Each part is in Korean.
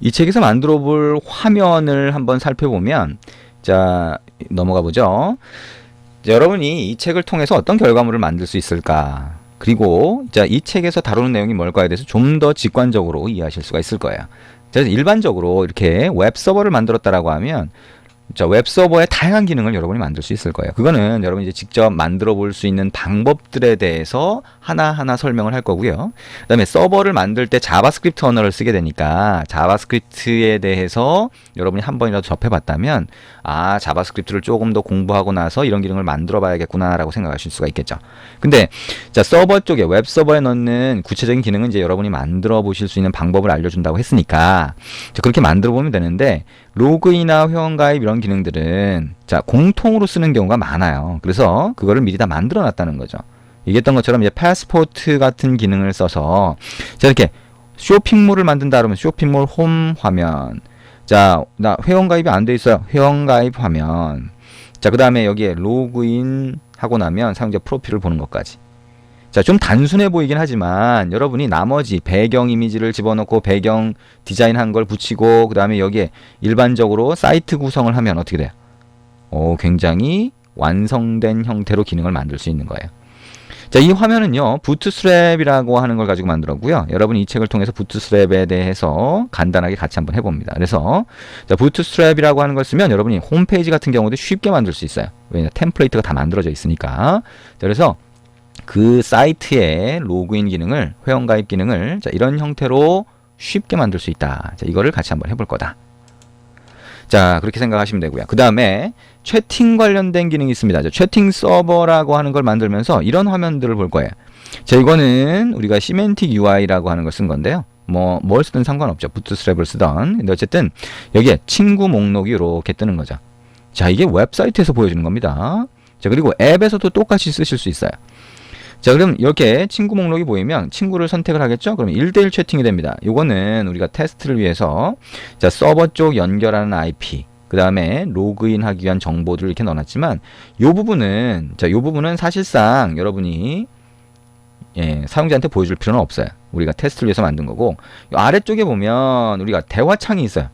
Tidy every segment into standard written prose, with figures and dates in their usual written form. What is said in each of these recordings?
이 책에서 만들어 볼 화면을 한번 살펴보면, 자, 넘어가 보죠. 자, 여러분이 이 책을 통해서 어떤 결과물을 만들 수 있을까? 그리고 자, 이 책에서 다루는 내용이 뭘까에 대해서 좀 더 직관적으로 이해하실 수가 있을 거예요. 그래서 일반적으로 이렇게 웹 서버를 만들었다라고 하면, 자, 웹 서버의 다양한 기능을 여러분이 만들 수 있을 거예요. 그거는 여러분이 이제 직접 만들어 볼 수 있는 방법들에 대해서 하나하나 설명을 할 거고요. 그다음에 서버를 만들 때 자바스크립트 언어를 쓰게 되니까 자바스크립트에 대해서 여러분이 한 번이라도 접해 봤다면, 아, 자바스크립트를 조금 더 공부하고 나서 이런 기능을 만들어 봐야겠구나라고 생각하실 수가 있겠죠. 근데 자, 서버 쪽에 웹 서버에 넣는 구체적인 기능은 이제 여러분이 만들어 보실 수 있는 방법을 알려준다고 했으니까, 자, 그렇게 만들어 보면 되는데, 로그인이나 회원가입 이런 기능들은 자, 공통으로 쓰는 경우가 많아요. 그래서 그거를 미리 다 만들어 놨다는 거죠. 얘기했던 것처럼 이제 패스포트 같은 기능을 써서, 자, 이렇게 쇼핑몰을 만든다 그러면 쇼핑몰 홈 화면, 자, 나 회원가입이 안 돼 있어요. 회원가입 화면. 자, 그 다음에 여기에 로그인 하고 나면 사용자 프로필을 보는 것까지. 자, 좀 단순해 보이긴 하지만 여러분이 나머지 배경 이미지를 집어넣고 배경 디자인한 걸 붙이고, 그 다음에 여기에 일반적으로 사이트 구성을 하면 어떻게 돼요? 굉장히 완성된 형태로 기능을 만들 수 있는 거예요. 자, 이 화면은요, 부트스트랩이라고 하는 걸 가지고 만들었고요. 여러분이 이 책을 통해서 부트스트랩에 대해서 간단하게 같이 한번 해봅니다. 그래서 자, 부트스트랩이라고 하는 걸 쓰면 여러분이 홈페이지 같은 경우도 쉽게 만들 수 있어요. 왜냐, 템플레이트가 다 만들어져 있으니까. 자, 그래서 그 사이트의 로그인 기능을, 회원가입 기능을, 자, 이런 형태로 쉽게 만들 수 있다. 자, 이거를 같이 한번 해볼 거다. 자, 그렇게 생각하시면 되고요. 그 다음에 채팅 관련된 기능이 있습니다. 자, 채팅 서버라고 하는 걸 만들면서 이런 화면들을 볼 거예요. 자, 이거는 우리가 시멘틱 UI라고 하는 걸 쓴 건데요. 뭘 쓰든 상관없죠. 부트스트랩을 쓰던. 근데 어쨌든 여기에 친구 목록이 이렇게 뜨는 거죠. 자, 이게 웹사이트에서 보여주는 겁니다. 자, 그리고 앱에서도 똑같이 쓰실 수 있어요. 자, 그럼 이렇게 친구 목록이 보이면 친구를 선택을 하겠죠? 그럼 1대1 채팅이 됩니다. 요거는 우리가 테스트를 위해서, 자, 서버 쪽 연결하는 IP, 그 다음에 로그인 하기 위한 정보들을 이렇게 넣어놨지만, 요 부분은, 자, 요 부분은 사실상 여러분이, 예, 사용자한테 보여줄 필요는 없어요. 우리가 테스트를 위해서 만든 거고, 요 아래쪽에 보면 우리가 대화창이 있어요.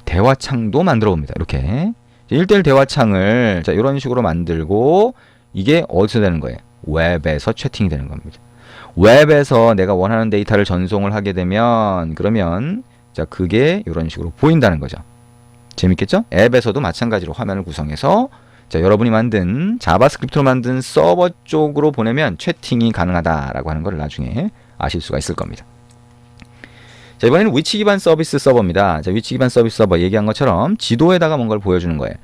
대화창도 만들어 봅니다. 이렇게 1대1 대화창을, 자, 이런 식으로 만들고, 이게 어디서 되는 거예요? 웹에서 채팅이 되는 겁니다. 웹에서 내가 원하는 데이터를 전송을 하게 되면, 그러면 자, 그게 이런 식으로 보인다는 거죠. 재밌겠죠? 앱에서도 마찬가지로 화면을 구성해서, 자, 여러분이 만든 자바스크립트로 만든 서버 쪽으로 보내면 채팅이 가능하다라고 하는 걸 나중에 아실 수가 있을 겁니다. 자, 이번에는 위치 기반 서비스 서버입니다. 자, 위치 기반 서비스 서버 얘기한 것처럼 지도에다가 뭔가를 보여주는 거예요.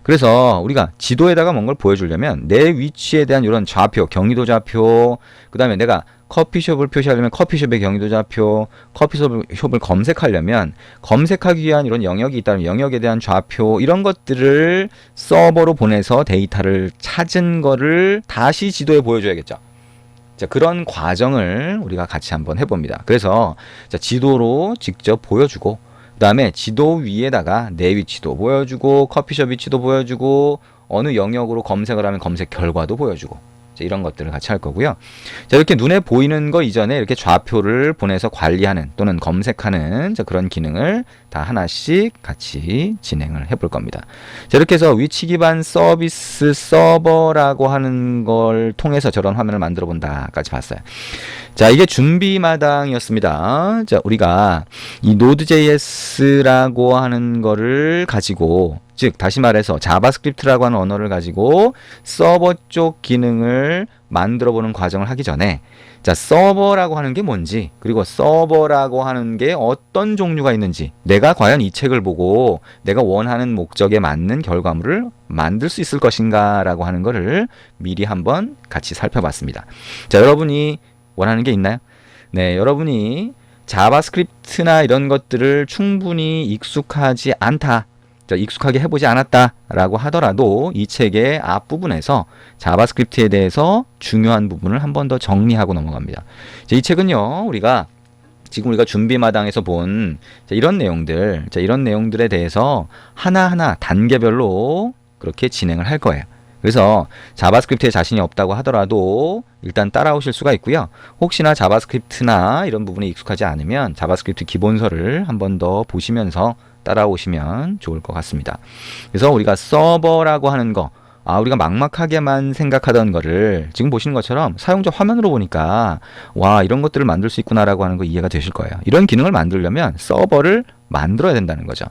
그래서 우리가 지도에다가 뭔가를 보여주려면 내 위치에 대한 이런 좌표, 경위도 좌표, 그 다음에 내가 커피숍을 표시하려면 커피숍의 경위도 좌표, 커피숍을 검색하려면 검색하기 위한 이런 영역이 있다면 영역에 대한 좌표, 이런 것들을 서버로 보내서 데이터를 찾은 거를 다시 지도에 보여줘야겠죠. 자, 그런 과정을 우리가 같이 한번 해봅니다. 그래서 자, 지도로 직접 보여주고, 그 다음에 지도 위에다가 내 위치도 보여주고, 커피숍 위치도 보여주고, 어느 영역으로 검색을 하면 검색 결과도 보여주고, 자, 이런 것들을 같이 할 거고요. 자, 이렇게 눈에 보이는 거 이전에 이렇게 좌표를 보내서 관리하는 또는 검색하는, 자, 그런 기능을 다 하나씩 같이 진행을 해볼 겁니다. 자, 이렇게 해서 위치 기반 서비스 서버라고 하는 걸 통해서 저런 화면을 만들어 본다까지 봤어요. 자, 이게 준비 마당이었습니다. 자, 우리가 이 Node.js라고 하는 거를 가지고, 즉 다시 말해서 자바스크립트라고 하는 언어를 가지고 서버 쪽 기능을 만들어 보는 과정을 하기 전에, 자, 서버라고 하는 게 뭔지, 그리고 서버라고 하는 게 어떤 종류가 있는지, 내가 과연 이 책을 보고 내가 원하는 목적에 맞는 결과물을 만들 수 있을 것인가 라고 하는 거를 미리 한번 같이 살펴봤습니다. 자, 여러분이 원하는 게 있나요? 네, 여러분이 자바스크립트나 이런 것들을 충분히 익숙하지 않다, 자, 익숙하게 해보지 않았다라고 하더라도 이 책의 앞부분에서 자바스크립트에 대해서 중요한 부분을 한 번 더 정리하고 넘어갑니다. 자, 이 책은요, 지금 우리가 준비마당에서 본, 자, 이런 내용들에 대해서 하나하나 단계별로 그렇게 진행을 할 거예요. 그래서 자바스크립트에 자신이 없다고 하더라도 일단 따라오실 수가 있고요. 혹시나 자바스크립트나 이런 부분에 익숙하지 않으면 자바스크립트 기본서를 한 번 더 보시면서 따라오시면 좋을 것 같습니다. 그래서 우리가 서버라고 하는 거, 우리가 막막하게만 생각하던 거를 지금 보시는 것처럼 사용자 화면으로 보니까 와, 이런 것들을 만들 수 있구나라고 하는 거 이해가 되실 거예요. 이런 기능을 만들려면 서버를 만들어야 된다는 거죠.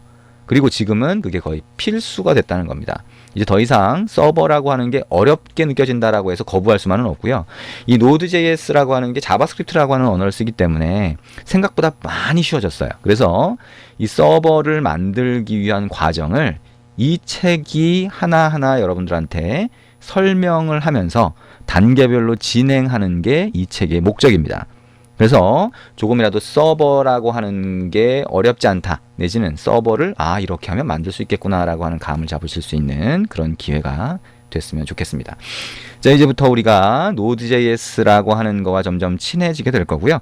그리고 지금은 그게 거의 필수가 됐다는 겁니다. 이제 더 이상 서버라고 하는 게 어렵게 느껴진다라고 해서 거부할 수만은 없고요. 이 Node.js라고 하는 게 자바스크립트라고 하는 언어를 쓰기 때문에 생각보다 많이 쉬워졌어요. 그래서 이 서버를 만들기 위한 과정을 이 책이 하나하나 여러분들한테 설명을 하면서 단계별로 진행하는 게 이 책의 목적입니다. 그래서 조금이라도 서버라고 하는 게 어렵지 않다, 내지는 서버를 이렇게 하면 만들 수 있겠구나 라고 하는 감을 잡으실 수 있는 그런 기회가 됐으면 좋겠습니다. 자, 이제부터 우리가 Node.js라고 하는 거와 점점 친해지게 될 거고요.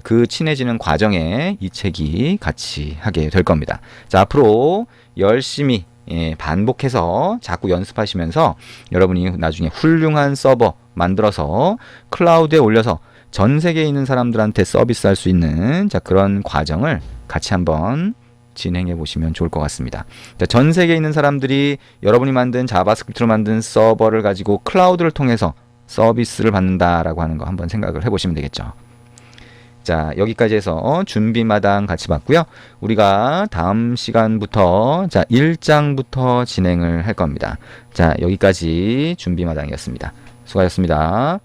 그 친해지는 과정에 이 책이 같이 하게 될 겁니다. 자, 앞으로 열심히 반복해서 자꾸 연습하시면서 여러분이 나중에 훌륭한 서버 만들어서 클라우드에 올려서 전 세계에 있는 사람들한테 서비스할 수 있는 그런 과정을 같이 한번 진행해 보시면 좋을 것 같습니다. 자, 전 세계에 있는 사람들이 여러분이 만든 자바스크립트로 만든 서버를 가지고 클라우드를 통해서 서비스를 받는다라고 하는 거 한번 생각을 해보시면 되겠죠. 자, 여기까지 해서 준비마당 같이 봤고요. 우리가 다음 시간부터 1장부터 진행을 할 겁니다. 자, 여기까지 준비마당이었습니다. 수고하셨습니다.